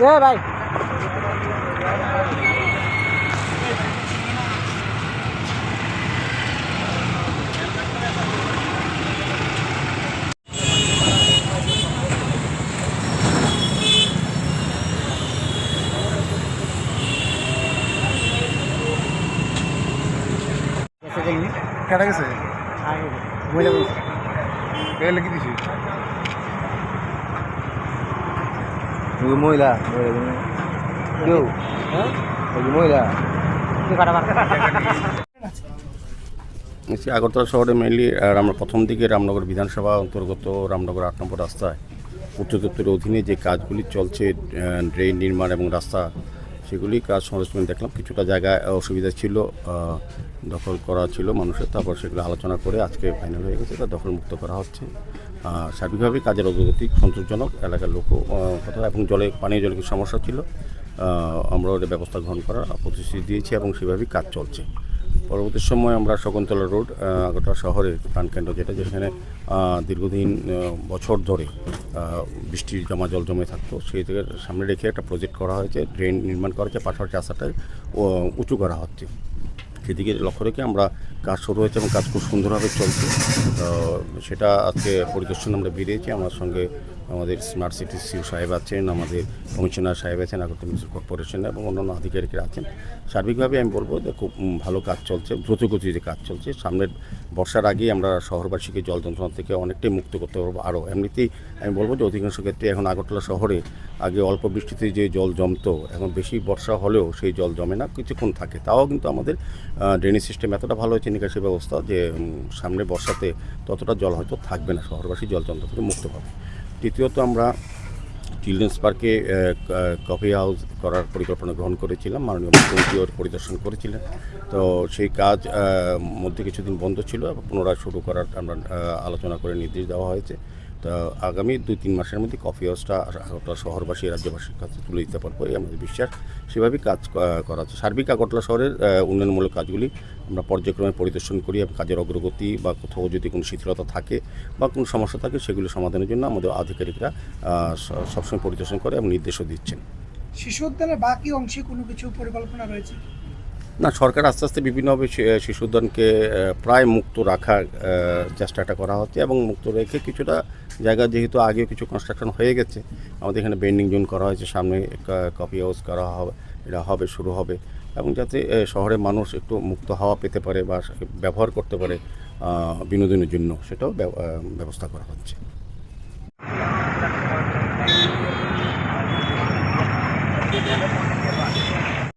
ভাই কেটে গেছে লিখে দিছি মহিলা মহিলা আগরতলা শহরে মেনলি আমরা প্রথম দিকে রামনগর বিধানসভা অন্তর্গত রামনগর ৮ নম্বর রাস্তায় পূর্ত দপ্তরের অধীনে যে কাজগুলি চলছে, ড্রেন নির্মাণ এবং রাস্তা, সেগুলি কাজ সরেজমেন্ট দেখলাম। কিছুটা জায়গায় অসুবিধা ছিল, দখল করা ছিল মানুষের, তারপর সেগুলো আলোচনা করে আজকে ফাইনাল হয়ে গেছে, তা দখলমুক্ত করা হচ্ছে। সার্বিকভাবে কাজের অগ্রগতি সন্তোষজনক, এলাকার লোক কথা এবং পানীয় জলের কিছু সমস্যা ছিল, আমরা ওদের ব্যবস্থা গ্রহণ করার প্রতিশ্রুতি দিয়েছি এবং সেভাবেই কাজ চলছে। পরবর্তী সময় আমরা শকুন্তলা রোড আগরতলা শহরের প্রাণকেন্দ্র, যেখানে দীর্ঘদিন বছর ধরে বৃষ্টির জল জমে থাকতো, সেই থেকে সামনে রেখে একটা প্রজেক্ট করা হয়েছে, ড্রেন নির্মাণ করা হয়েছে, পাশাপাশি রাস্তাটায় উঁচু করা হচ্ছে। সেদিকে লক্ষ্য রেখে আমরা কাজ শুরু হয়েছে এবং কাজ খুব সুন্দরভাবে চলছে। সেটা আজকে পরিদর্শন আমরা বেরিয়েছি। আমার সঙ্গে আমাদের স্মার্ট সিটি সিও সাহেব আছেন, আমাদের কমিশনার সাহেব আছেন, আগরতলা মিউনিসিপাল কর্পোরেশনের এবং অন্যান্য আধিকারিকরা আছেন। সার্বিকভাবে আমি বলবো যে খুব ভালো কাজ চলছে, দ্রুতগতিতে কাজ চলছে। সামনের বর্ষার আগেই আমরা শহরবাসীকে জল যন্ত্রণা থেকে অনেকটাই মুক্ত করতে পারবো। আরও এমনিতেই আমি বলবো যে অধিকাংশ ক্ষেত্রে এখন আগরতলা শহরে আগে অল্প বৃষ্টিতে যে জল জমতো, এখন বেশি বর্ষা হলেও সেই জল জমে না, কিছুক্ষণ থাকে। তাও কিন্তু আমাদের ড্রেনেজ সিস্টেম এতটা ভালো হয়েছে, নিকাশি ব্যবস্থা, যে সামনে বর্ষাতে ততটা জল হয়তো থাকবে না, শহরবাসী জল যন্ত্র থেকে মুক্ত পাবে। দ্বিতীয়ত আমরা চিলড্রেন্স পার্কে কফি হাউস করার পরিকল্পনা গ্রহণ করেছিলাম, মাননীয় মুখ্যমন্ত্রী ওর পরিদর্শন করেছিলেন। তো সেই কাজ মধ্যে কিছুদিন বন্ধ ছিল, পুনরায় শুরু করার আমরা আলোচনা করে নির্দেশ দেওয়া হয়েছে। তো আগামী 2-3 মাসের মধ্যে কফি হাউসটা আগরতলা শহরবাসী, রাজ্যবাসীর কাছে তুলে দিতে পারবো, এই আমাদের বিশ্বাস। সেভাবেই কাজ করা হচ্ছে। সার্বিক আগরতলা শহরের উন্নয়নমূলক কাজগুলি আমরা পর্যায়ক্রমে পরিদর্শন করি এবং কাজের অগ্রগতি বা কোথাও যদি কোনো শিথিলতা থাকে বা কোনো সমস্যা থাকে, সেগুলো সমাধানের জন্য আমাদের আধিকারিকরা সবসময় পরিদর্শন করে এবং নির্দেশও দিচ্ছেন। শিশু উদ্যানের বাকি অংশে কোনো কিছু পরিকল্পনা রয়েছে না, সরকার আস্তে আস্তে বিভিন্নভাবে শিশু উদ্যানকে প্রায় মুক্ত রাখার চেষ্টাটা করা হচ্ছে এবং মুক্ত রেখে কিছুটা জায়গা, যেহেতু আগেও কিছু কনস্ট্রাকশন হয়ে গেছে, আমাদের এখানে বেন্ডিং জোন করা হয়েছে, সামনে কফি হাউস করা হবে, এটা শুরু হবে, এবং যাতে শহরের মানুষ একটু মুক্ত হাওয়া পেতে পারে বা ব্যবহার করতে পারে বিনোদনের জন্য, সেটাও ব্যবস্থা করা হচ্ছে।